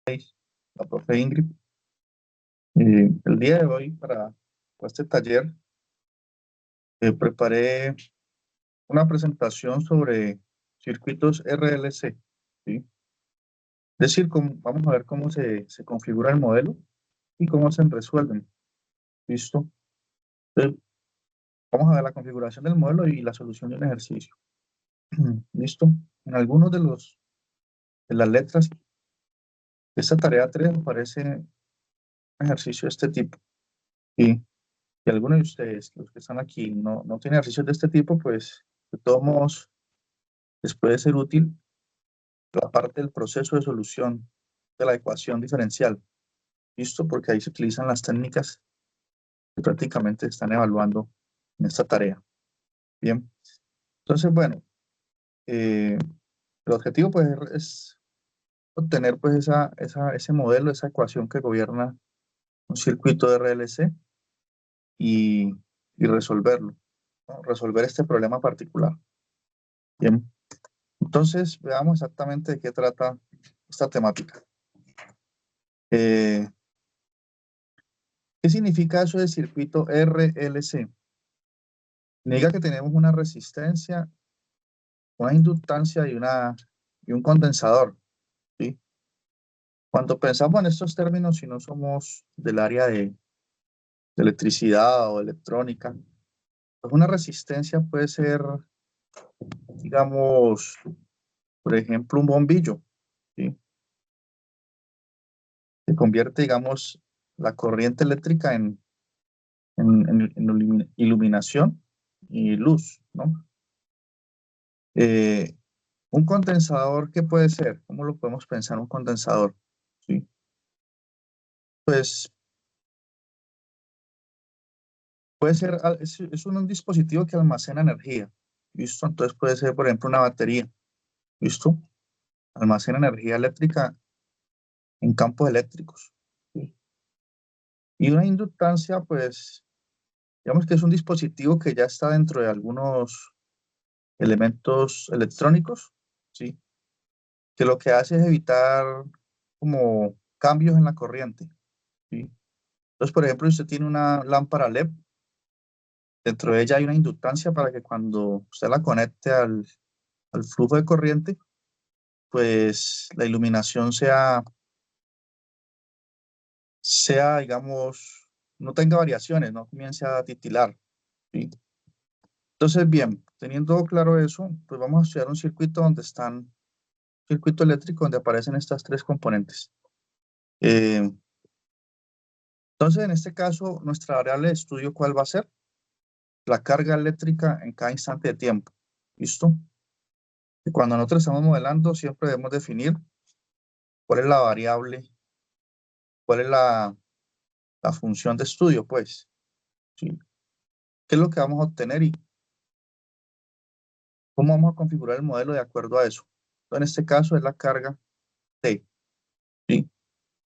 la profe Ingrid. El día de hoy para este taller preparé una presentación sobre circuitos RLC, ¿sí? Es decir, vamos a ver cómo se configura el modelo y cómo se resuelven. ¿Listo? Entonces, vamos a ver la configuración del modelo y la solución de un ejercicio. ¿Listo? En algunos de las letras de esta tarea 3 aparece un ejercicio de este tipo. Y si alguno de ustedes, los que están aquí, no tiene ejercicios de este tipo, pues de todos modos les puede ser útil la parte del proceso de solución de la ecuación diferencial. ¿Listo? Porque ahí se utilizan las técnicas que prácticamente están evaluando en esta tarea. Bien. Entonces, bueno, el objetivo pues es obtener pues ese modelo, esa ecuación que gobierna un circuito de RLC y resolverlo, ¿no? Resolver este problema particular. Bien. Entonces, veamos exactamente de qué trata esta temática. ¿Qué significa eso de circuito RLC? Significa que tenemos una resistencia, una inductancia y un condensador, ¿sí? Cuando pensamos en estos términos, si no somos del área de electricidad o electrónica, pues una resistencia puede ser, digamos, por ejemplo, un bombillo, ¿sí? Que convierte, digamos, la corriente eléctrica en iluminación y luz, ¿no? Un condensador, ¿qué puede ser? ¿Cómo lo podemos pensar un condensador? ¿Sí? Pues puede ser, es un dispositivo que almacena energía, ¿listo? Entonces puede ser, por ejemplo, una batería, ¿listo? Almacena energía eléctrica en campos eléctricos, ¿sí? Y una inductancia, pues, digamos que es un dispositivo que ya está dentro de algunos elementos electrónicos, ¿sí? Que lo que hace es evitar como cambios en la corriente, ¿sí? Entonces, por ejemplo, si usted tiene una lámpara LED, dentro de ella hay una inductancia para que cuando usted la conecte al flujo de corriente, pues la iluminación digamos, no tenga variaciones, no comience a titilar, ¿sí? Entonces, bien, teniendo claro eso, pues vamos a estudiar un circuito circuito eléctrico donde aparecen estas tres componentes. Entonces, en este caso, nuestra variable de estudio, ¿cuál va a ser? La carga eléctrica en cada instante de tiempo. ¿Listo? Y cuando nosotros estamos modelando, siempre debemos definir cuál es la variable, cuál es la función de estudio, pues, ¿sí? ¿Qué es lo que vamos a obtener y cómo vamos a configurar el modelo de acuerdo a eso? Entonces, en este caso es la carga T, ¿sí?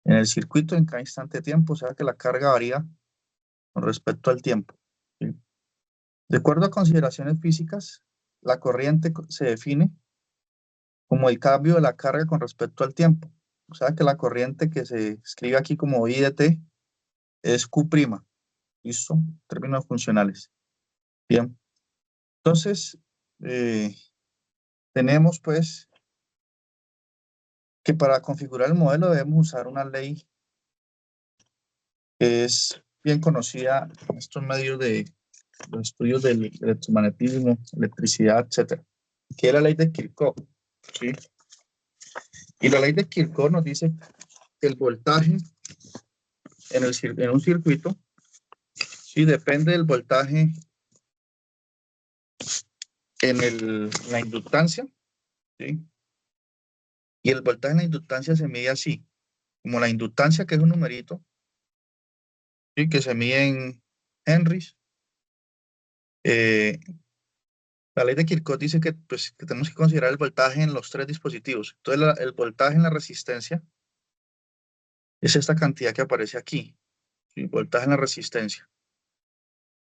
En el circuito en cada instante de tiempo, o sea que la carga varía con respecto al tiempo, ¿sí? De acuerdo a consideraciones físicas, la corriente se define como el cambio de la carga con respecto al tiempo. O sea que la corriente que se escribe aquí como I de T es Q'. ¿Listo? Términos funcionales. Bien. Entonces, tenemos pues que para configurar el modelo debemos usar una ley que es bien conocida en estos medios de los estudios del electromagnetismo, electricidad, etcétera, que es la ley de Kirchhoff, ¿sí? Y la ley de Kirchhoff nos dice que el voltaje en un circuito, sí, depende del voltaje en la inductancia, ¿sí? Y el voltaje en la inductancia se mide así, como la inductancia, que es un numerito, ¿sí? Que se mide en henries. La ley de Kirchhoff dice que, pues, que tenemos que considerar el voltaje en los tres dispositivos. Entonces, el voltaje en la resistencia es esta cantidad que aparece aquí, ¿sí? Voltaje en la resistencia.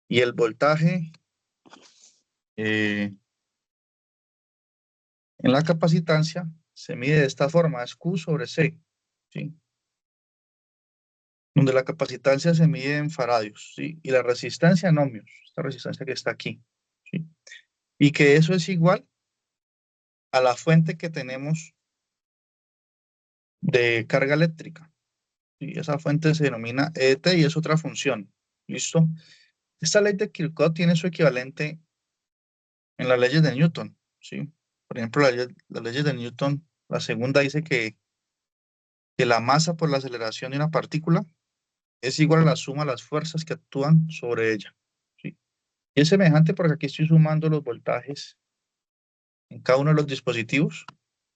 Y el voltaje eh, en la capacitancia se mide de esta forma, es Q sobre C. ¿sí? Donde la capacitancia se mide en faradios, ¿sí? Y la resistencia en ohmios, esta resistencia que está aquí, ¿sí? Y que eso es igual a la fuente que tenemos de carga eléctrica, ¿sí? Esa fuente se denomina ET y es otra función, ¿listo? Esta ley de Kirchhoff tiene su equivalente en las leyes de Newton, ¿sí? Por ejemplo, las leyes de Newton, la segunda dice que la masa por la aceleración de una partícula es igual a la suma de las fuerzas que actúan sobre ella, ¿sí? Y es semejante porque aquí estoy sumando los voltajes en cada uno de los dispositivos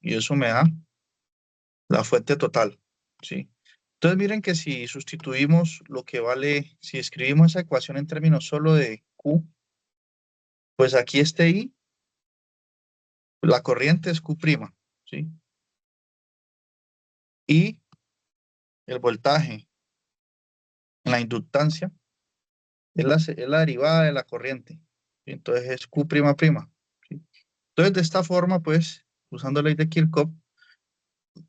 y eso me da la fuente total, ¿sí? Entonces miren que si sustituimos lo que vale, si escribimos esa ecuación en términos solo de Q, pues aquí este I, la corriente es Q', ¿sí? Y el voltaje en la inductancia es la derivada de la corriente, ¿sí? Entonces es Q'', ¿sí? Entonces de esta forma, pues, usando la ley de Kirchhoff,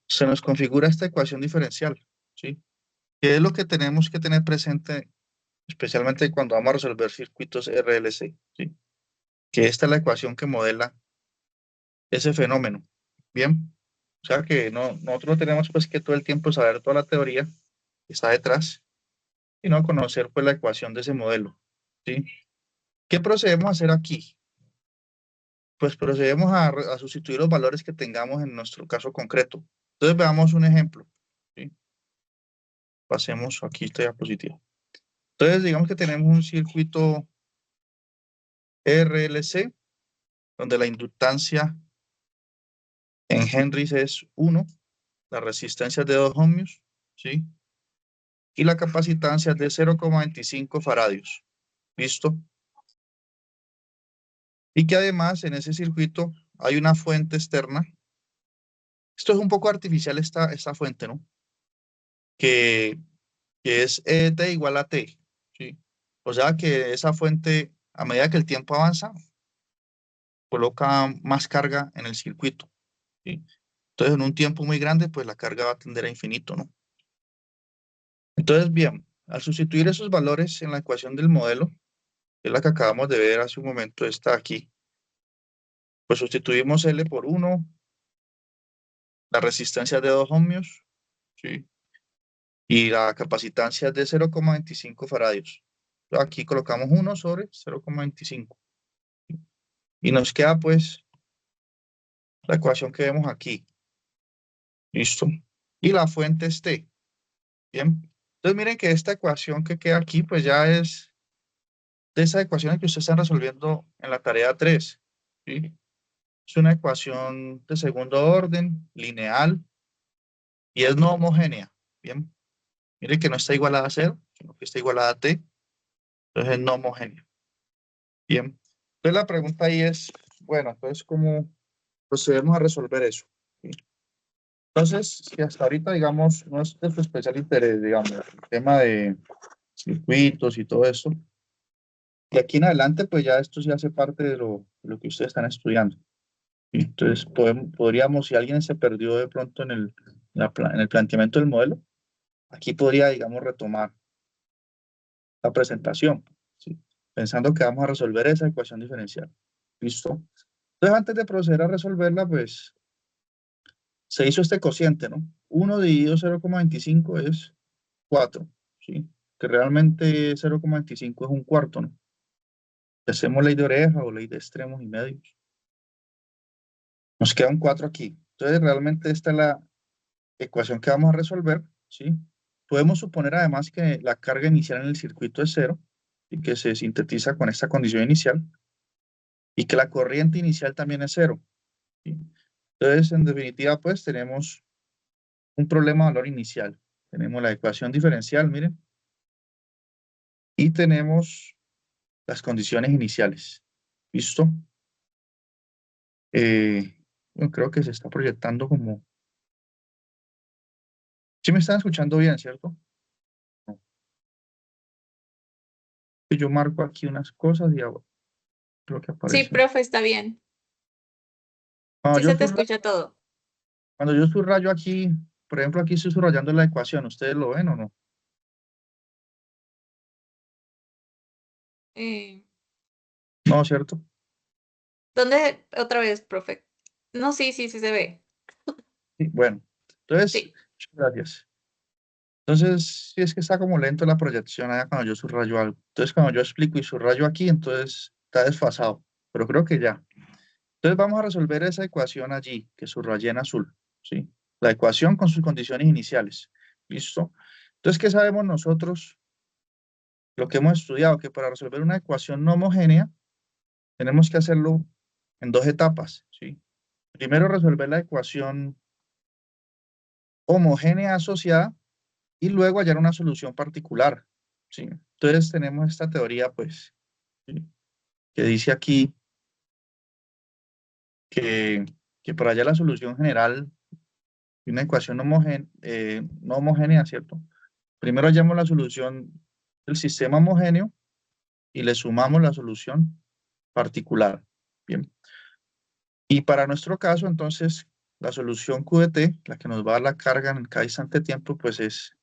se nos configura esta ecuación diferencial, ¿sí? Que es lo que tenemos que tener presente, especialmente cuando vamos a resolver circuitos RLC, ¿sí? Que esta es la ecuación que modela ese fenómeno. Bien, o sea que nosotros no tenemos pues que todo el tiempo saber toda la teoría que está detrás, sino conocer pues la ecuación de ese modelo, ¿sí? ¿Qué procedemos a hacer aquí? Pues procedemos a sustituir los valores que tengamos en nuestro caso concreto. Entonces veamos un ejemplo, ¿sí? Pasemos aquí esta diapositiva. Entonces digamos que tenemos un circuito RLC, donde la inductancia en Henrys es 1, la resistencia es de 2 ohmios, ¿sí? Y la capacitancia es de 0,25 faradios. ¿Listo? Y que además en ese circuito hay una fuente externa. Esto es un poco artificial esta fuente, ¿no? Que, que es ET igual a T, ¿sí? O sea que esa fuente, a medida que el tiempo avanza, coloca más carga en el circuito, ¿sí? Entonces, en un tiempo muy grande, pues la carga va a tender a infinito, ¿no? Entonces, bien, al sustituir esos valores en la ecuación del modelo, que es la que acabamos de ver hace un momento, está aquí, pues sustituimos L por 1, la resistencia es de 2 ohmios, ¿sí? Y la capacitancia es de 0,25 faradios. Aquí colocamos 1 sobre 0,25. Y nos queda pues la ecuación que vemos aquí. ¿Listo? Y la fuente es T. Bien. Entonces miren que esta ecuación que queda aquí pues ya es de esas ecuaciones que ustedes están resolviendo en la tarea 3. ¿Sí? Es una ecuación de segundo orden, lineal, y es no homogénea. Bien. Miren que no está igualada a 0, sino que está igualada a T. Entonces es no homogénea. Bien. Entonces la pregunta ahí es, bueno, entonces ¿cómo procedemos a resolver eso? ¿Sí? Entonces, si hasta ahorita, digamos, no es de su especial interés, digamos, el tema de circuitos y todo eso, de aquí en adelante, pues ya esto sí hace parte de lo que ustedes están estudiando. ¿Sí? Entonces, podríamos, si alguien se perdió de pronto en el planteamiento del modelo, aquí podría, digamos, retomar la presentación, ¿sí? Pensando que vamos a resolver esa ecuación diferencial. ¿Listo? Entonces, antes de proceder a resolverla, pues se hizo este cociente, ¿no? 1 dividido 0,25 es 4, ¿sí? Que realmente 0,25 es un cuarto, ¿no? Hacemos ley de oreja o ley de extremos y medios. Nos queda un 4 aquí. Entonces, realmente esta es la ecuación que vamos a resolver, ¿sí? Podemos suponer además que la carga inicial en el circuito es 0 y que se sintetiza con esta condición inicial y que la corriente inicial también es 0, ¿sí? Entonces, en definitiva, pues tenemos un problema de valor inicial. Tenemos la ecuación diferencial, miren, y tenemos las condiciones iniciales. ¿Listo? Bueno, creo que se está proyectando como... Sí me están escuchando bien, ¿cierto? No. Yo marco aquí unas cosas y creo que Sí, aparece. profe, está bien. Cuando Sí yo se te subrayo, escucha todo. cuando yo subrayo aquí por ejemplo, aquí estoy subrayando la ecuación. ¿Ustedes lo ven o no? Eh, No, ¿cierto? ¿Dónde otra vez, profe? No, sí, sí, sí se ve. Sí, bueno, entonces, Sí. muchas gracias. Entonces, si es que está como lento la proyección allá cuando yo subrayo algo. Entonces, cuando yo explico y subrayo aquí, entonces está desfasado. Pero creo que ya. Entonces, vamos a resolver esa ecuación allí, que subrayé en azul. ¿Sí? La ecuación con sus condiciones iniciales. ¿Listo? Entonces, ¿qué sabemos nosotros? Lo que hemos estudiado, que para resolver una ecuación no homogénea, tenemos que hacerlo en dos etapas. ¿Sí? Primero, resolver la ecuación homogénea asociada y luego hallar una solución particular. ¿Sí? Entonces tenemos esta teoría, pues, ¿sí? Que dice aquí que, que para hallar la solución general de una ecuación no homogénea, ¿cierto? Primero hallamos la solución del sistema homogéneo y le sumamos la solución particular. Bien. Y para nuestro caso, entonces, la solución Q de t, la que nos va a dar la carga en cada instante de tiempo, pues es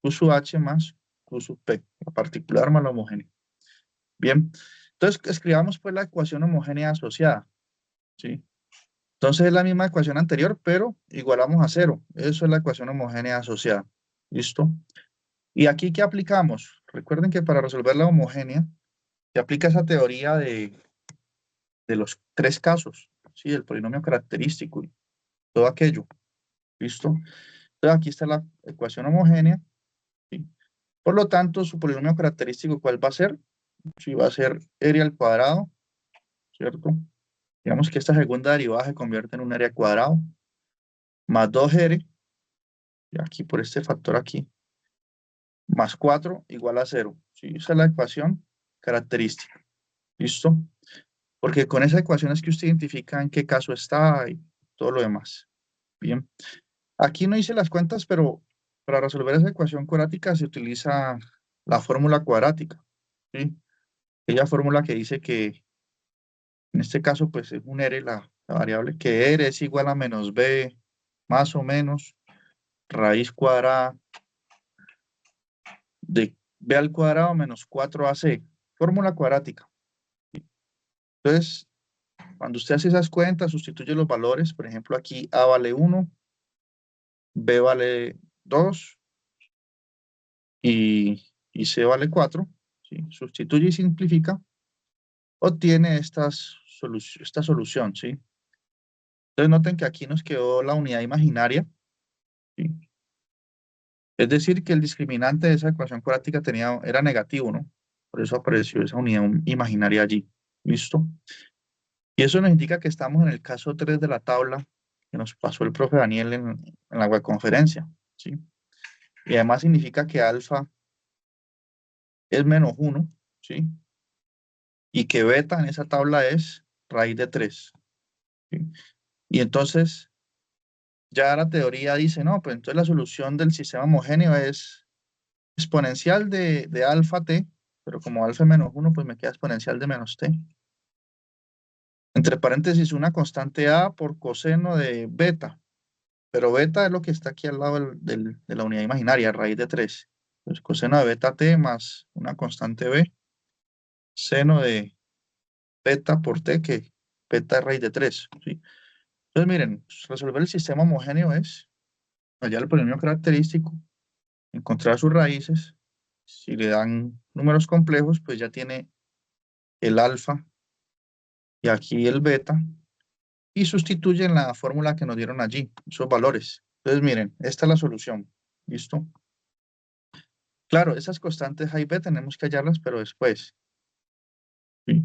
Q sub h más Q sub p, la particular más la homogénea. Bien, entonces escribamos pues la ecuación homogénea asociada, ¿sí? Entonces es la misma ecuación anterior, pero igualamos a cero. Eso es la ecuación homogénea asociada. ¿Listo? ¿Y aquí qué aplicamos? Recuerden que para resolver la homogénea se aplica esa teoría de los tres casos, ¿sí? El polinomio característico y todo aquello. ¿Listo? Entonces aquí está la ecuación homogénea, ¿sí? Por lo tanto, su polinomio característico, ¿cuál va a ser? Sí, va a ser r al cuadrado, ¿cierto? Digamos que esta segunda derivada se convierte en un área cuadrado, más 2r, y aquí por este factor aquí, más 4 igual a 0. ¿Sí? Esa es la ecuación característica. ¿Listo? Porque con esa ecuación es que usted identifica en qué caso está y todo lo demás. Bien. Aquí no hice las cuentas, pero para resolver esa ecuación cuadrática se utiliza la fórmula cuadrática. ¿Sí? Aquella fórmula que dice que en este caso pues es un r, la variable, que r es igual a menos b más o menos raíz cuadrada de b al cuadrado menos 4ac, fórmula cuadrática. Entonces, cuando usted hace esas cuentas, sustituye los valores, por ejemplo, aquí a vale 1, b vale 2 y c vale 4, ¿sí? Sustituye y simplifica, obtiene esta solución, ¿sí? Entonces, noten que aquí nos quedó la unidad imaginaria, ¿sí? Es decir, que el discriminante de esa ecuación cuadrática era negativo, ¿no? Por eso apareció esa unidad imaginaria allí. ¿Listo? Y eso nos indica que estamos en el caso 3 de la tabla que nos pasó el profe Daniel en la webconferencia, ¿sí? Y además significa que alfa es menos 1, ¿sí? Y que beta en esa tabla es raíz de 3, ¿sí? Y entonces ya la teoría dice, no, pues entonces la solución del sistema homogéneo es exponencial de alfa t, pero como alfa es menos 1, pues me queda exponencial de menos t. Entre paréntesis, una constante a por coseno de beta. Pero beta es lo que está aquí al lado de la unidad imaginaria, raíz de 3. Pues coseno de beta t más una constante b, seno de beta por t, que beta es raíz de 3. ¿Sí? Entonces, miren, resolver el sistema homogéneo es hallar el polinomio característico, encontrar sus raíces. Si le dan números complejos, pues ya tiene el alfa y aquí el beta, y sustituyen la fórmula que nos dieron allí, esos valores. Entonces, miren, esta es la solución. ¿Listo? Claro, esas constantes A y B tenemos que hallarlas, pero después, ¿sí?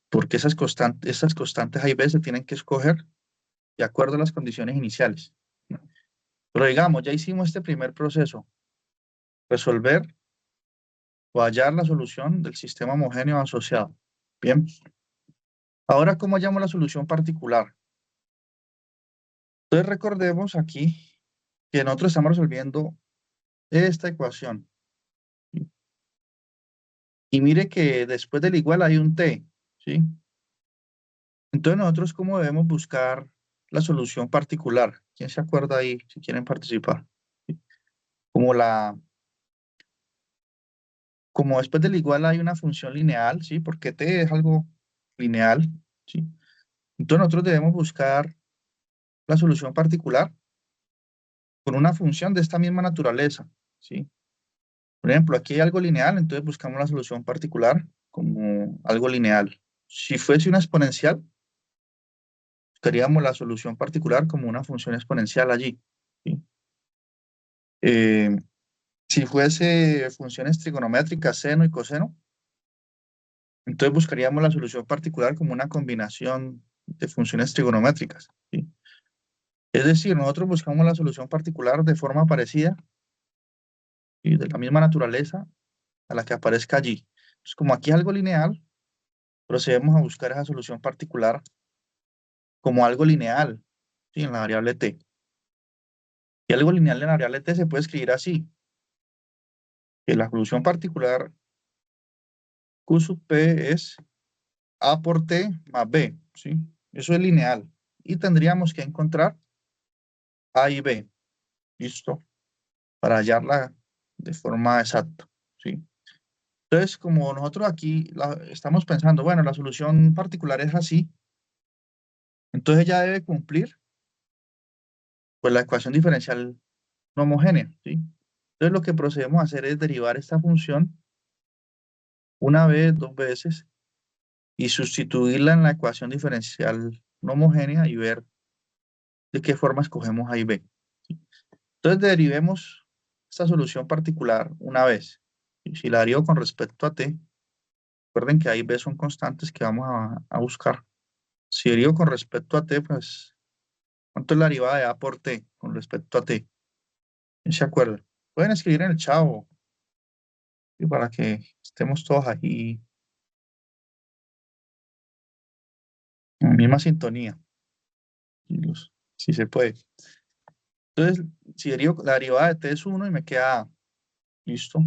Porque esas constantes A y B se tienen que escoger de acuerdo a las condiciones iniciales, ¿no? Pero digamos, ya hicimos este primer proceso, resolver o hallar la solución del sistema homogéneo asociado. Bien, ahora, ¿cómo hallamos la solución particular? Entonces, recordemos aquí que nosotros estamos resolviendo esta ecuación, ¿sí? Y mire que después del igual hay un t, ¿sí? Entonces, nosotros, ¿cómo debemos buscar la solución particular. ¿Quién se acuerda ahí si quieren participar? Como después del igual hay una función lineal, ¿sí? Porque t es algo lineal, ¿sí? Entonces nosotros debemos buscar la solución particular con una función de esta misma naturaleza, ¿sí? Por ejemplo, aquí hay algo lineal, entonces buscamos la solución particular como algo lineal. Si fuese una exponencial, buscaríamos la solución particular como una función exponencial allí, ¿sí? Eh, si fuese funciones trigonométricas, seno y coseno, entonces buscaríamos la solución particular como una combinación de funciones trigonométricas, ¿sí? Es decir, nosotros buscamos la solución particular de forma parecida y de la misma naturaleza a la que aparezca allí. Entonces, como aquí es algo lineal, procedemos a buscar esa solución particular como algo lineal, ¿sí? En la variable t. Y algo lineal en la variable t se puede escribir así, que la solución particular q sub p es a por t más b, ¿sí? Eso es lineal. Y tendríamos que encontrar a y b, ¿listo? Para hallarla de forma exacta, ¿sí? Entonces, como nosotros aquí estamos pensando, bueno, la solución particular es así, entonces ya debe cumplir pues la ecuación diferencial no homogénea, ¿sí? Entonces lo que procedemos a hacer es derivar esta función una vez, dos veces, y sustituirla en la ecuación diferencial no homogénea y ver de qué forma escogemos A y B, ¿sí? Entonces derivemos esta solución particular una vez. Y si la derivo con respecto a t, recuerden que A y B son constantes que vamos a buscar. Si derivo con respecto a t, pues, ¿cuánto es la derivada de A por t con respecto a t? ¿Quién se acuerda? Pueden escribir en el chavo y para que estemos todos ahí en la misma sintonía, si se puede. Entonces, si derivo, la derivada de t es 1 y me queda A. ¿Listo?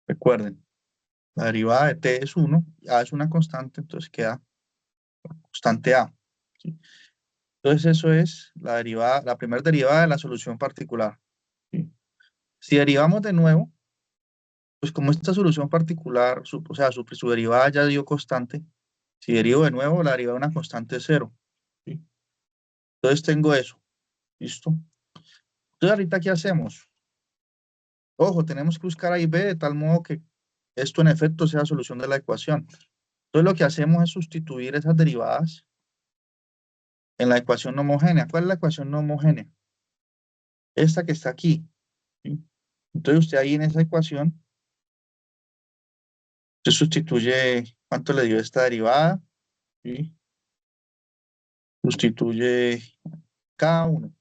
Recuerden, la derivada de t es 1, A es una constante, entonces queda constante A, ¿sí? Entonces eso es la derivada, la primera derivada de la solución particular, ¿sí? Si derivamos de nuevo, pues como esta solución particular, o sea, su derivada ya dio constante, si derivo de nuevo, la derivada de una constante es 0, ¿sí? Entonces tengo eso, ¿listo? Entonces ahorita, ¿qué hacemos? Ojo, tenemos que buscar A y B de tal modo que esto en efecto sea la solución de la ecuación. Entonces lo que hacemos es sustituir esas derivadas en la ecuación no homogénea. ¿Cuál es la ecuación no homogénea? Esta que está aquí, ¿sí? Entonces usted ahí en esa ecuación, se sustituye cuánto le dio esta derivada, ¿sí? Sustituye cada uno.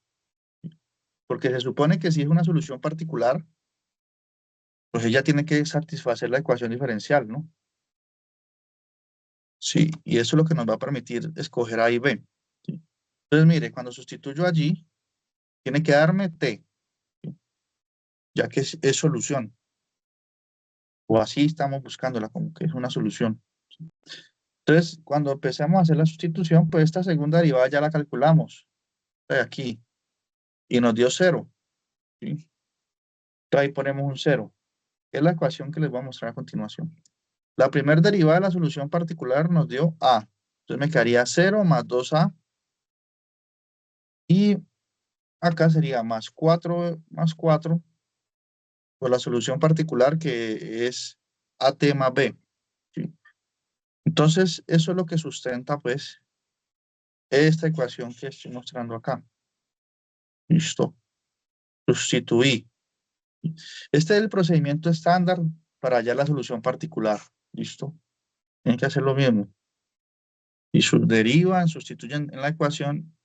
Porque se supone que si es una solución particular, pues ella tiene que satisfacer la ecuación diferencial, ¿no? Sí, y eso es lo que nos va a permitir escoger A y B, ¿sí? Entonces, mire, cuando sustituyo allí, tiene que darme T, ¿sí? Ya que es solución. O así estamos buscándola, como que es una solución, ¿sí? Entonces, cuando empecemos a hacer la sustitución, pues esta segunda derivada ya la calculamos, de aquí, y nos dio 0, ¿sí? Entonces ahí ponemos un 0, que es la ecuación que les voy a mostrar a continuación. La primera derivada de la solución particular nos dio A. Entonces me quedaría 0 más 2A, y acá sería más 4 más 4, por la solución particular que es AT más B, ¿sí? Entonces, eso es lo que sustenta, pues, esta ecuación que estoy mostrando acá. Listo. Sustituí. Este es el procedimiento estándar para hallar la solución particular. Listo. Tienen que hacer lo mismo. Y derivan, sustituyen en la ecuación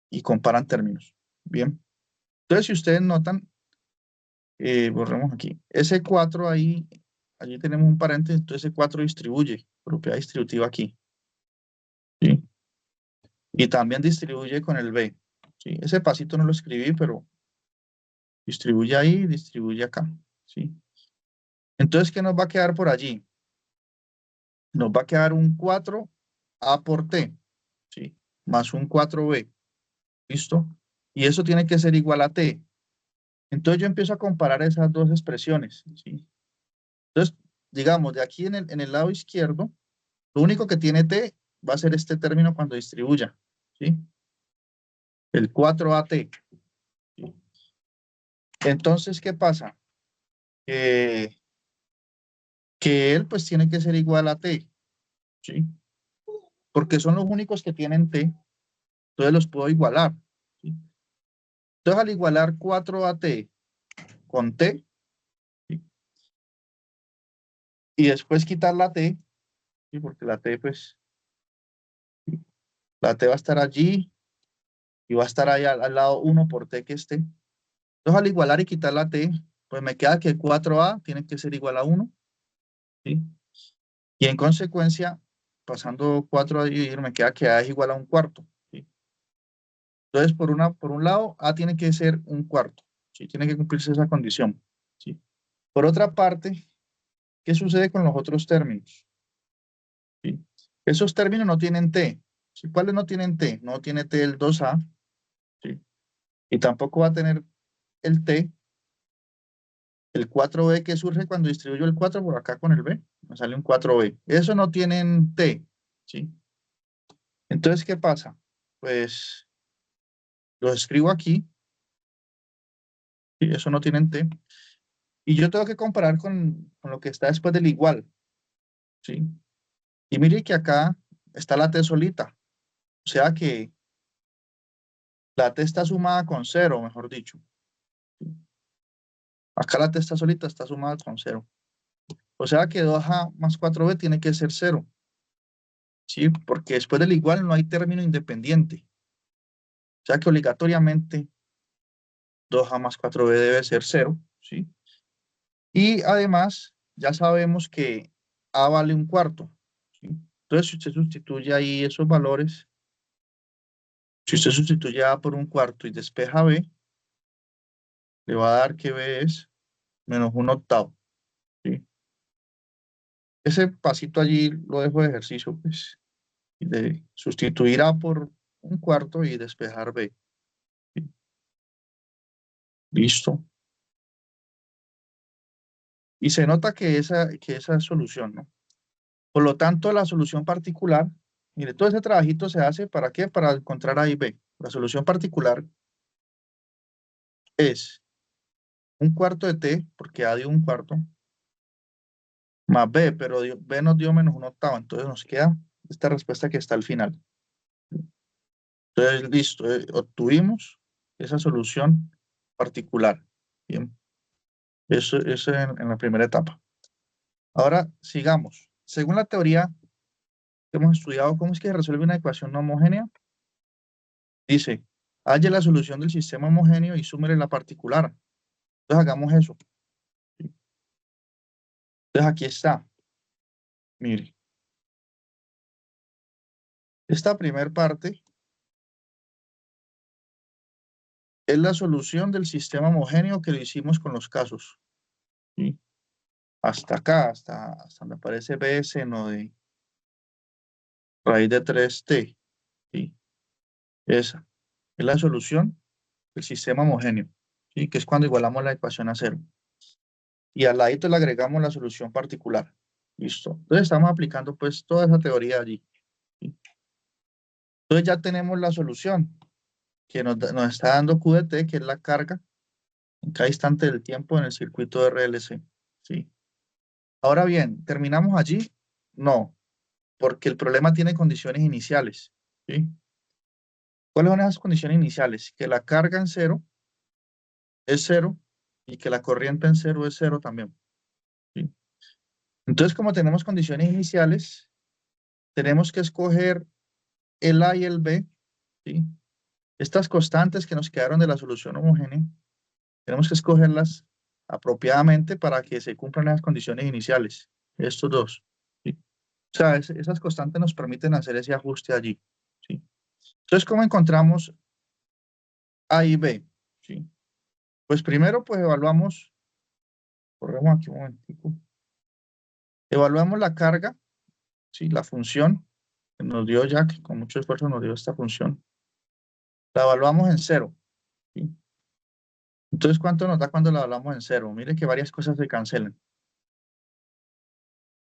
y comparan términos. Bien. Entonces, si ustedes notan, borremos aquí. Ese 4 ahí, allí tenemos un paréntesis, entonces ese 4 distribuye, propiedad distributiva aquí, ¿sí? Y también distribuye con el B, ¿sí? Ese pasito no lo escribí, pero distribuye ahí, distribuye acá, ¿sí? Entonces, ¿qué nos va a quedar por allí? Nos va a quedar un 4A por T, ¿sí? más un 4b, ¿listo? Y eso tiene que ser igual a t. Entonces yo empiezo a comparar esas dos expresiones, ¿sí? Entonces, digamos, de aquí en el lado izquierdo, lo único que tiene t va a ser este término cuando distribuya, ¿sí? El 4at. ¿Sí? Entonces, ¿qué pasa? Que él pues tiene que ser igual a t, ¿sí? Porque son los únicos que tienen t, entonces los puedo igualar, ¿sí? Entonces, al igualar 4at con t, ¿sí? Y después quitar la t, ¿sí? Porque la t, pues, ¿sí? La t va a estar allí y va a estar ahí al lado 1 por t que esté. Entonces, al igualar y quitar la t, pues me queda que 4a tiene que ser igual a 1, ¿sí? Y en consecuencia, pasando 4 a dividir, me queda que a es igual a un cuarto, ¿sí? Entonces, por un lado, a tiene que ser un cuarto, ¿sí? Tiene que cumplirse esa condición, ¿sí? Por otra parte, ¿qué sucede con los otros términos? ¿Sí? Esos términos no tienen t, ¿sí? ¿Cuáles no tienen t? No tiene t el 2a, ¿sí? Y tampoco va a tener el t, el 4b que surge cuando distribuyo el 4 por acá con el b, me sale un 4b. Eso no tienen t, ¿sí? Entonces, ¿qué pasa? Pues los escribo aquí, ¿sí? Eso no tienen t. Y yo tengo que comparar con lo que está después del igual, ¿sí? Y mire que acá está la t solita. O sea que la t está sumada con 0, mejor dicho. Acá la t está solita, está sumada con 0. O sea que 2a más 4b tiene que ser 0, ¿sí? Porque después del igual no hay término independiente. O sea que obligatoriamente 2a más 4b debe ser 0, ¿sí? Y además, ya sabemos que a vale un cuarto, ¿sí? Entonces, si usted sustituye ahí esos valores, si usted sustituye a por un cuarto y despeja b, le va a dar que b es menos un octavo, ¿sí? Ese pasito allí lo dejo de ejercicio, pues, de sustituir a por un cuarto y despejar b. ¿Sí? Listo. Y se nota que esa es solución, ¿no? Por lo tanto, la solución particular, mire, todo ese trabajito se hace ¿para qué? Para encontrar A y B. La solución particular es un cuarto de t, porque A dio un cuarto, más b, pero b nos dio menos un octavo, entonces nos queda esta respuesta que está al final. Entonces, listo, obtuvimos esa solución particular. Bien, eso en la primera etapa. Ahora, sigamos. Según la teoría que hemos estudiado, ¿cómo es que se resuelve una ecuación no homogénea? Dice, halle la solución del sistema homogéneo y súmele la particular. Entonces, hagamos eso. ¿Sí? Entonces, aquí está. Mire, esta primera parte es la solución del sistema homogéneo que lo hicimos con los casos. ¿Sí? Hasta acá, hasta me parece b seno de raíz de 3t. ¿Sí? Esa es la solución del sistema homogéneo, ¿sí? Que es cuando igualamos la ecuación a cero. Y al ladito le agregamos la solución particular. Listo. Entonces estamos aplicando pues toda esa teoría allí. ¿Sí? Entonces ya tenemos la solución que nos está dando Q de T, que es la carga en cada instante del tiempo en el circuito de RLC. ¿Sí? Ahora bien, ¿terminamos allí? No, porque el problema tiene condiciones iniciales. ¿Sí? ¿Cuáles son esas condiciones iniciales? Que la carga en cero es cero y que la corriente en cero es cero también. ¿Sí? Entonces, como tenemos condiciones iniciales, tenemos que escoger el A y el B. ¿Sí? Estas constantes que nos quedaron de la solución homogénea, tenemos que escogerlas apropiadamente para que se cumplan las condiciones iniciales, estos dos. ¿Sí? O sea, esas constantes nos permiten hacer ese ajuste allí. ¿Sí? Entonces, ¿cómo encontramos A y B? ¿Sí? Pues primero, pues evaluamos, corremos aquí un momentico, evaluamos la carga, ¿sí? La función que nos dio ya, que con mucho esfuerzo nos dio esta función. La evaluamos en 0. ¿Sí? Entonces, ¿cuánto nos da cuando la evaluamos en 0? Mire que varias cosas se cancelan.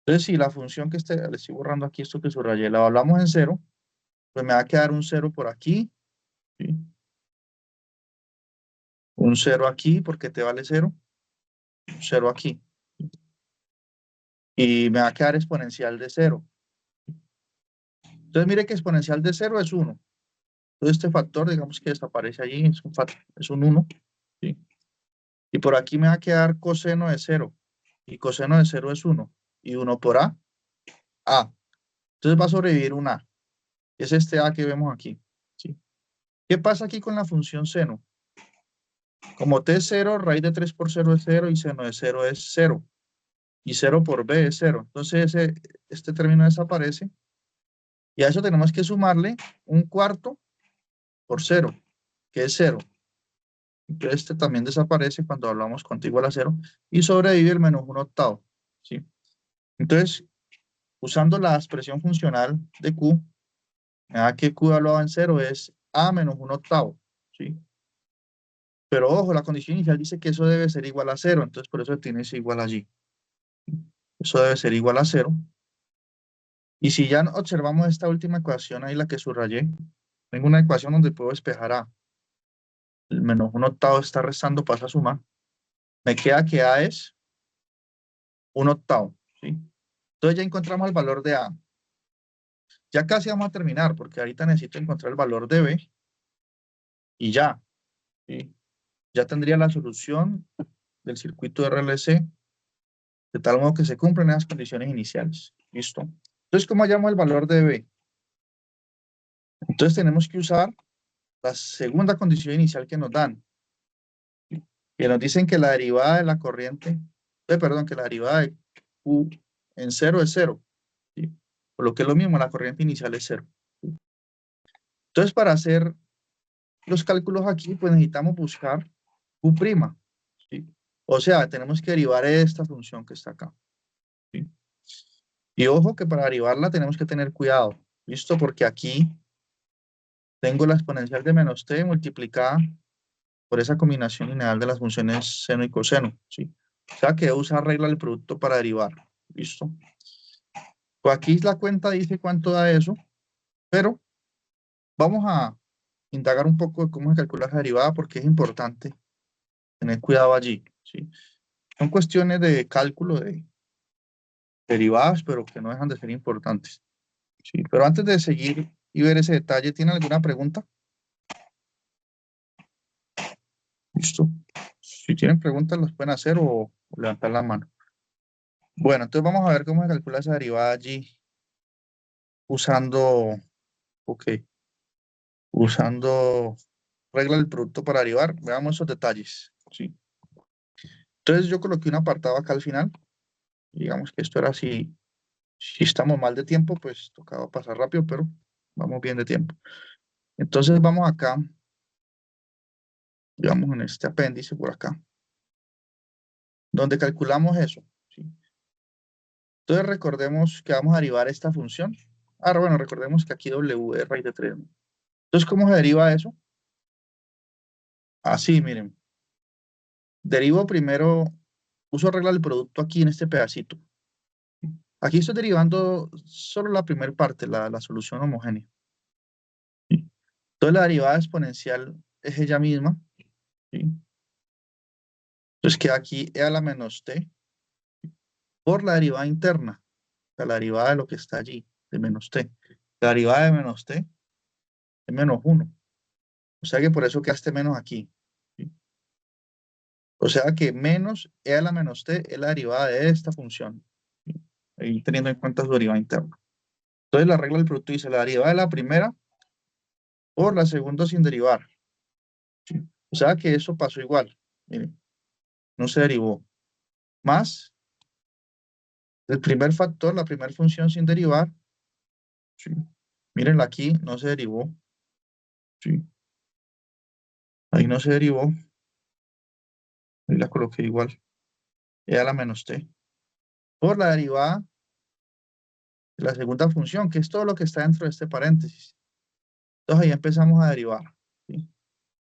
Entonces, si la función que le estoy borrando aquí, esto que subrayé, la evaluamos en 0, pues me va a quedar un 0 por aquí. ¿Sí? Un 0 aquí, porque te vale 0. Un 0 aquí. Y me va a quedar exponencial de 0. Entonces, mire que exponencial de 0 es 1. Entonces, este factor, digamos que desaparece allí, es un 1. ¿Sí? Y por aquí me va a quedar coseno de 0. Y coseno de 0 es 1. Y 1 por A, A. Entonces va a sobrevivir un A. Es este A que vemos aquí. ¿Sí? ¿Qué pasa aquí con la función seno? Como t es 0, raíz de 3 por 0 es 0 y seno de 0 es 0. Y 0 por b es 0. Entonces este término desaparece. Y a eso tenemos que sumarle un cuarto por 0, que es 0. Entonces este también desaparece cuando hablamos cuánto igual a 0. Y sobrevive el menos 1 octavo. ¿Sí? Entonces, usando la expresión funcional de Q, me da que Q evaluado en 0 es A menos 1 octavo. ¿Sí? Pero ojo, la condición inicial dice que eso debe ser igual a 0, entonces por eso tiene ese igual allí. Eso debe ser igual a 0. Y si ya observamos esta última ecuación ahí, la que subrayé, tengo una ecuación donde puedo despejar A. El menos 1 octavo está restando, pasa a sumar. Me queda que A es 1 octavo. ¿Sí? Entonces ya encontramos el valor de A. Ya casi vamos a terminar, porque ahorita necesito encontrar el valor de B. Y ya. ¿Sí? Ya tendría la solución del circuito RLC, de tal modo que se cumplen esas condiciones iniciales. ¿Listo? Entonces, ¿cómo hallamos el valor de B? Entonces tenemos que usar la segunda condición inicial que nos dan, que nos dicen que la derivada de la corriente, perdón, que la derivada de Q en 0 es 0. ¿Sí? Por lo que es lo mismo, la corriente inicial es 0. ¿Sí? Entonces, para hacer los cálculos aquí, pues necesitamos buscar Q'. ¿Sí? O sea, tenemos que derivar esta función que está acá. ¿Sí? Y ojo que para derivarla tenemos que tener cuidado. ¿Listo? Porque aquí tengo la exponencial de menos t multiplicada por esa combinación lineal de las funciones seno y coseno. ¿Sí? O sea que usa regla del producto para derivar. ¿Listo? Pues aquí la cuenta dice cuánto da eso, pero vamos a indagar un poco de cómo se calcula la derivada porque es importante tener cuidado allí. ¿Sí? Son cuestiones de cálculo de derivadas, pero que no dejan de ser importantes. ¿Sí? Pero antes de seguir y ver ese detalle, ¿tiene alguna pregunta? ¿Listo? Si tienen preguntas, las pueden hacer o levantar la mano. Bueno, entonces vamos a ver cómo se calcula esa derivada allí usando, ok, usando regla del producto para derivar. Veamos esos detalles. ¿Sí? Entonces yo coloqué un apartado acá al final. Digamos que esto era si estamos mal de tiempo, pues tocaba pasar rápido, pero vamos bien de tiempo. Entonces vamos acá, digamos en este apéndice por acá, donde calculamos eso. ¿Sí? Entonces recordemos que vamos a derivar esta función. Ahora, bueno, recordemos que aquí W es raíz de 3. Entonces, ¿cómo se deriva eso? Así, miren. Derivo primero, uso regla del producto aquí en este pedacito. Aquí estoy derivando solo la primera parte, la solución homogénea. ¿Sí? Entonces, la derivada exponencial es ella misma. ¿Sí? Entonces, queda aquí e a la menos t por la derivada interna. O sea, la derivada de lo que está allí, de menos t. La derivada de menos t es menos 1. O sea que por eso queda este menos aquí. ¿Sí? O sea que menos e a la menos t es la derivada de esta función. ¿Sí? Ahí teniendo en cuenta su derivada interna. Entonces la regla del producto dice la derivada de la primera por la segunda sin derivar. ¿Sí? O sea que eso pasó igual. Miren, no se derivó. Más el primer factor, la primera función sin derivar. ¿Sí? Mírenla aquí, no se derivó. ¿Sí? Ahí no se derivó. Ahí la coloqué igual. E a la menos t. Por la derivada de la segunda función, que es todo lo que está dentro de este paréntesis. Entonces ahí empezamos a derivar, ¿sí?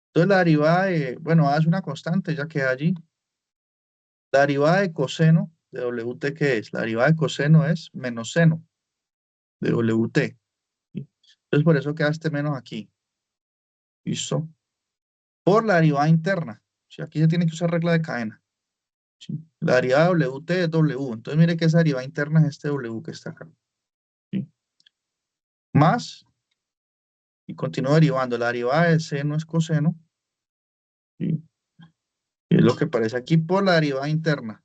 Entonces la derivada de, bueno, A es una constante, ya queda allí. La derivada de coseno de WT, ¿qué es? La derivada de coseno es menos seno de WT, ¿sí? Entonces por eso queda este menos aquí. ¿Listo? Por la derivada interna. ¿Sí? Aquí se tiene que usar regla de cadena. ¿Sí? La derivada de WT es W. Entonces mire que esa derivada interna es este W que está acá. ¿Sí? Más, y continúo derivando. La derivada de seno es coseno. ¿Sí? Es lo que aparece aquí por la derivada interna,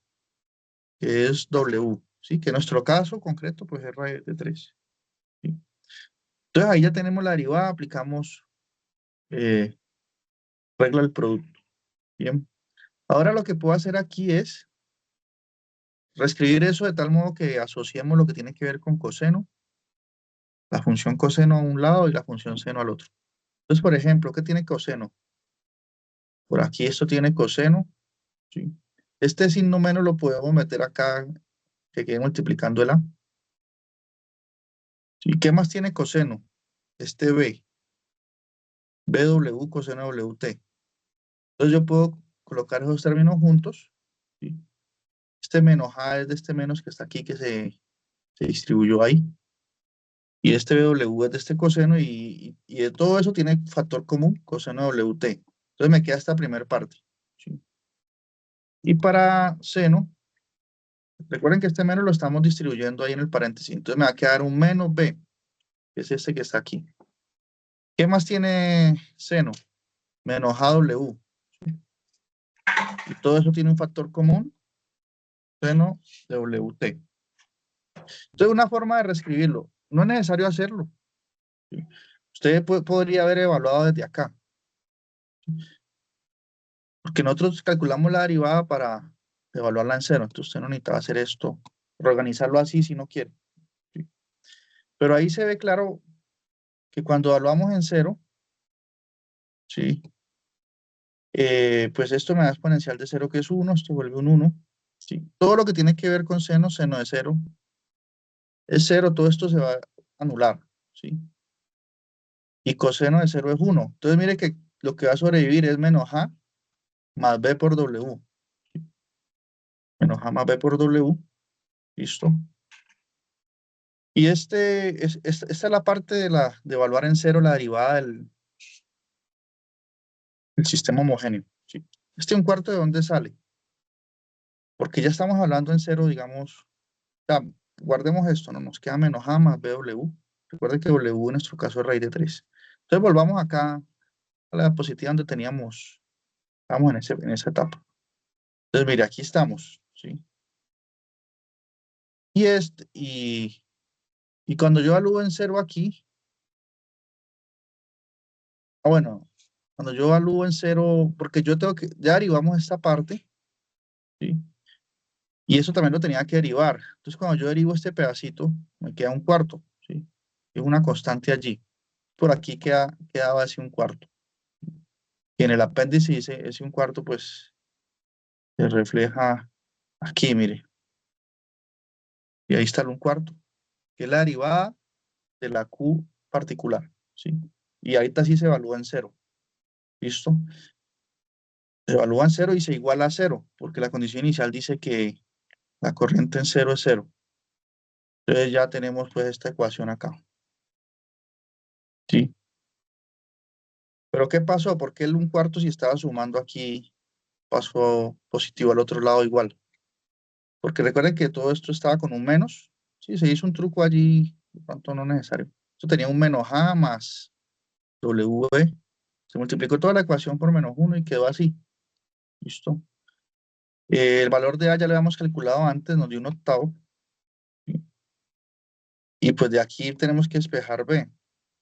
que es W. ¿Sí? Que en nuestro caso concreto, pues es raíz de 3. ¿Sí? Entonces ahí ya tenemos la derivada, aplicamos regla del producto. Bien. Ahora lo que puedo hacer aquí es reescribir eso de tal modo que asociemos lo que tiene que ver con coseno, la función coseno a un lado y la función seno al otro. Entonces, por ejemplo, ¿qué tiene coseno? Por aquí esto tiene coseno, ¿sí? Este signo menos lo podemos meter acá, que quede multiplicando el A. ¿Sí? ¿Qué más tiene coseno? Este B, BW coseno WT. Entonces yo puedo colocar esos términos juntos, ¿sí? Este menos A es de este menos que está aquí, que se distribuyó ahí. Y este W es de este coseno y de todo eso tiene factor común, coseno WT. Entonces me queda esta primera parte, ¿sí? Y para seno, recuerden que este menos lo estamos distribuyendo ahí en el paréntesis. Entonces me va a quedar un menos B, que es este que está aquí. ¿Qué más tiene seno? Menos AW. Y todo eso tiene un factor común, seno WT. Entonces una forma de reescribirlo. No es necesario hacerlo, ¿sí? Usted podría haber evaluado desde acá. Porque nosotros calculamos la derivada para evaluarla en cero. Entonces usted no necesita hacer esto, reorganizarlo así si no quiere, ¿sí? Pero ahí se ve claro que cuando evaluamos en cero, ¿sí? Pues esto me da exponencial de cero que es 1, esto vuelve un 1. ¿Sí? Todo lo que tiene que ver con seno, seno de cero, es cero, todo esto se va a anular, ¿sí? Y coseno de cero es 1. Entonces mire que lo que va a sobrevivir es menos a más b por w. ¿Sí? Menos a más b por w, listo. Y esta es la parte de evaluar en cero la derivada del sistema homogéneo, ¿sí? Un cuarto de dónde sale, porque ya estamos hablando en cero, digamos, ya, guardemos esto, ¿no? Nos queda menos a más bw. Recuerden que w en nuestro caso es raíz de 3. Entonces volvamos acá a la diapositiva donde estamos en esa etapa. Entonces, mire, aquí estamos, ¿sí? Y cuando yo evalúo en cero aquí, bueno, cuando yo evalúo en cero, porque yo tengo que, ya derivamos esta parte, ¿sí? Y eso también lo tenía que derivar. Entonces, cuando yo derivo este pedacito, me queda un cuarto, ¿sí? Es una constante allí. Por aquí quedaba así un cuarto. Y en el apéndice dice ese un cuarto, pues se refleja aquí, mire. Y ahí está el un cuarto, que es la derivada de la Q particular, ¿sí? Y ahorita sí se evalúa en cero. ¿Listo? Se evalúa en cero y se iguala a cero, porque la condición inicial dice que la corriente en cero es cero. Entonces ya tenemos pues esta ecuación acá. ¿Sí? Pero ¿qué pasó? ¿Por qué el un cuarto si estaba sumando aquí pasó positivo al otro lado igual? Porque recuerden que todo esto estaba con un menos. Sí, se hizo un truco allí, de pronto no necesario. Esto tenía un menos A más W. Se multiplicó toda la ecuación por menos 1 y quedó así. ¿Listo? El valor de A ya lo habíamos calculado antes, nos dio un octavo. ¿Sí? Y pues de aquí tenemos que despejar B.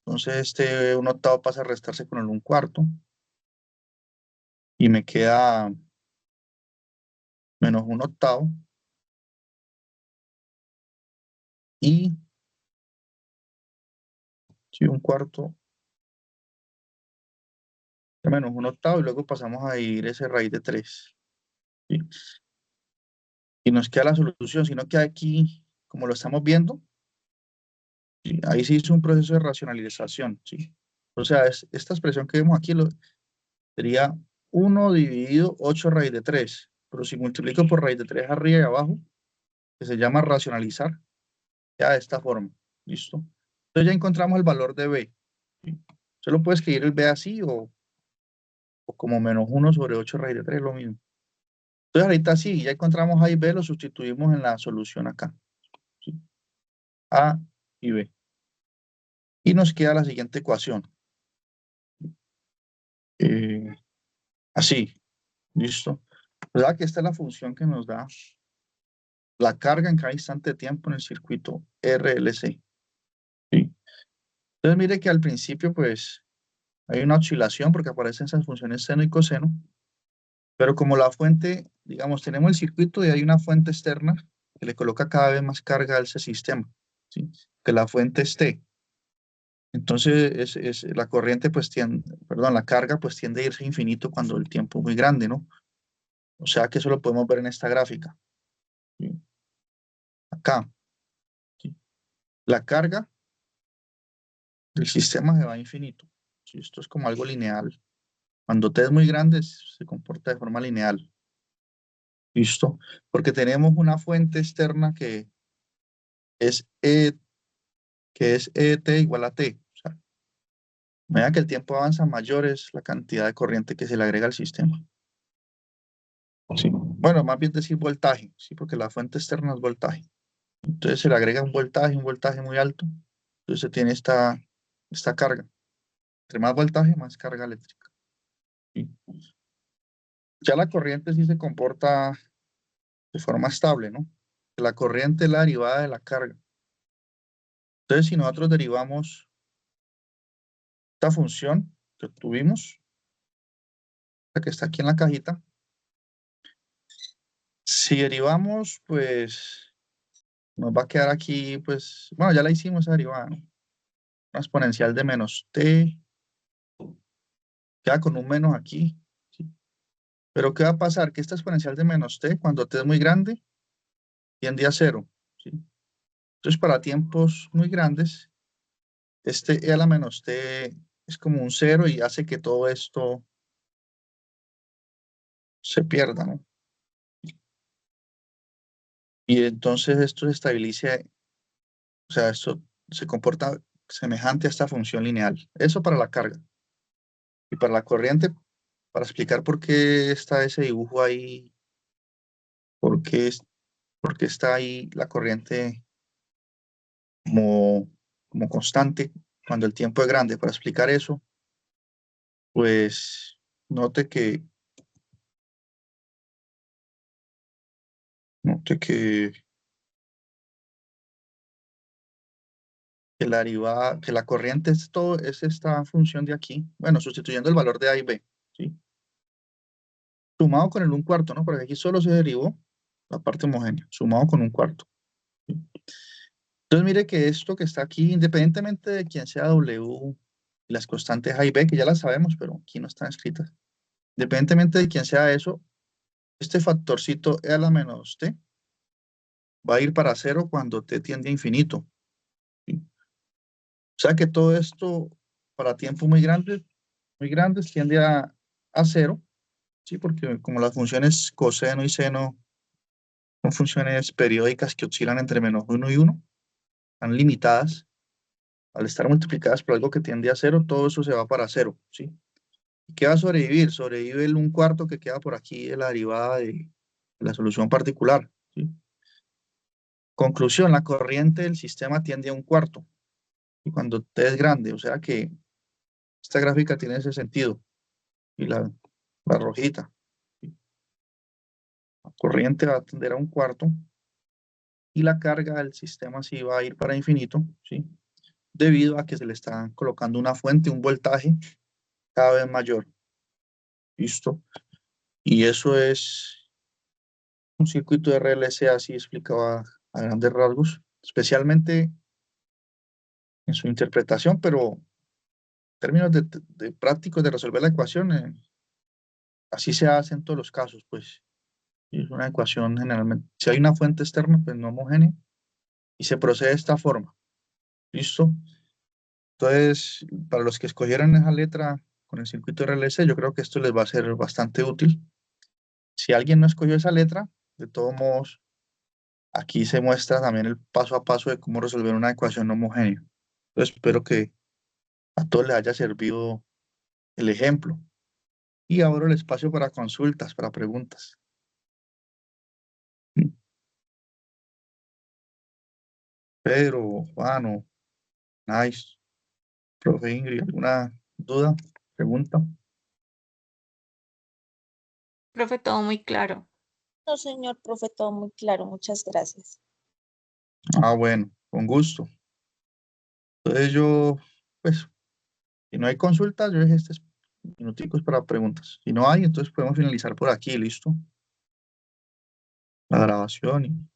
Entonces este un octavo pasa a restarse con el un cuarto. Y me queda menos un octavo. Y sí, un cuarto de menos un octavo. Y luego pasamos a dividir ese raíz de 3. ¿Sí? Y nos queda la solución, sino que aquí, como lo estamos viendo, ¿sí? Ahí se hizo un proceso de racionalización, ¿sí? O sea, esta expresión que vemos aquí sería 1 dividido 8 raíz de 3. Pero si multiplico por raíz de 3 arriba y abajo, que se llama racionalizar, ya de esta forma. ¿Listo? Entonces ya encontramos el valor de b. ¿Sí? Solo puedes escribir el b así o como menos 1 sobre 8 raíz de 3, lo mismo. Entonces ahorita sí, ya encontramos a y b, lo sustituimos en la solución acá. ¿Sí? A y b. Y nos queda la siguiente ecuación. Así, ¿listo? ¿Verdad que esta es la función que nos da la carga en cada instante de tiempo en el circuito RLC? ¿Sí? Entonces mire que al principio pues hay una oscilación porque aparecen esas funciones seno y coseno, pero como la fuente, digamos, tenemos el circuito y hay una fuente externa que le coloca cada vez más carga a ese sistema, ¿sí? Que la fuente esté. Entonces la corriente pues tiende, perdón, la carga pues tiende a irse a infinito cuando el tiempo es muy grande, ¿no? O sea que eso lo podemos ver en esta gráfica, ¿sí? Acá, ¿sí? La carga del sistema se va a infinito, ¿sí? Esto es como algo lineal. Cuando t es muy grande se comporta de forma lineal. ¿Listo? Porque tenemos una fuente externa es E, que es ET igual a T. O sea, a medida que el tiempo avanza, mayor es la cantidad de corriente que se le agrega al sistema. ¿Sí? Bueno, más bien decir voltaje, ¿sí? Porque la fuente externa es voltaje. Entonces se le agrega un voltaje muy alto. Entonces se tiene esta carga. Entre más voltaje, más carga eléctrica. ¿Sí? Ya la corriente sí se comporta de forma estable, ¿no? La corriente es la derivada de la carga. Entonces, si nosotros derivamos esta función que obtuvimos, la que está aquí en la cajita, si derivamos, pues nos va a quedar aquí, pues, bueno, ya la hicimos esa derivada, ¿no? Una exponencial de menos t, queda con un menos aquí, ¿sí? Pero ¿qué va a pasar? Que esta exponencial de menos t, cuando t es muy grande, tiende a cero, ¿sí? Entonces, para tiempos muy grandes, este e a la menos t es como un cero y hace que todo esto se pierda, ¿no? Y entonces esto se estabiliza, o sea, esto se comporta semejante a esta función lineal. Eso para la carga. Y para la corriente, para explicar por qué está ese dibujo ahí, por qué, por qué está ahí la corriente como, como constante cuando el tiempo es grande. Para explicar eso, pues note que que la corriente es esta función de aquí. Bueno, sustituyendo el valor de A y B, ¿sí? Sumado con el 1/4, ¿no? Porque aquí solo se derivó la parte homogénea, sumado con 1/4. ¿Sí? Entonces mire que esto que está aquí, independientemente de quién sea W y las constantes A y B, que ya las sabemos, pero aquí no están escritas. Independientemente de quién sea eso, este factorcito E a la menos T va a ir para cero cuando T tiende a infinito. ¿Sí? O sea que todo esto para tiempos muy grandes tiende a cero, ¿sí? Porque como las funciones coseno y seno son funciones periódicas que oscilan entre menos 1 y 1, están limitadas. Al estar multiplicadas por algo que tiende a cero, todo eso se va para cero, ¿sí? ¿Y qué va a sobrevivir? Sobrevive el 1/4 que queda por aquí de la derivada de la solución particular, ¿sí? Conclusión, la corriente del sistema tiende a 1/4 y cuando t es grande, o sea que esta gráfica tiene ese sentido. Y la rojita, ¿sí? La corriente va a tender a 1/4 y la carga del sistema sí va a ir para infinito, ¿sí? Debido a que se le está colocando una fuente, un voltaje cada vez mayor. ¿Listo? Y eso es un circuito de RLC así explicado a grandes rasgos, especialmente en su interpretación, pero en términos de prácticos de resolver la ecuación, así se hace en todos los casos, pues. Y es una ecuación generalmente, si hay una fuente externa, pues no homogénea, y se procede de esta forma. ¿Listo? Entonces, para los que escogieran esa letra con el circuito RLC, yo creo que esto les va a ser bastante útil. Si alguien no escogió esa letra, de todos modos, aquí se muestra también el paso a paso de cómo resolver una ecuación homogénea. Entonces, espero que a todos les haya servido el ejemplo. Y abro el espacio para consultas, para preguntas. Pedro, Juano, nice. Profe Ingrid, ¿alguna duda, pregunta? Profe, todo muy claro. No, señor profe, todo muy claro. Muchas gracias. Ah, bueno, con gusto. Entonces yo, pues, si no hay consultas, yo dejé estos minuticos para preguntas. Si no hay, entonces podemos finalizar por aquí, ¿listo? La grabación y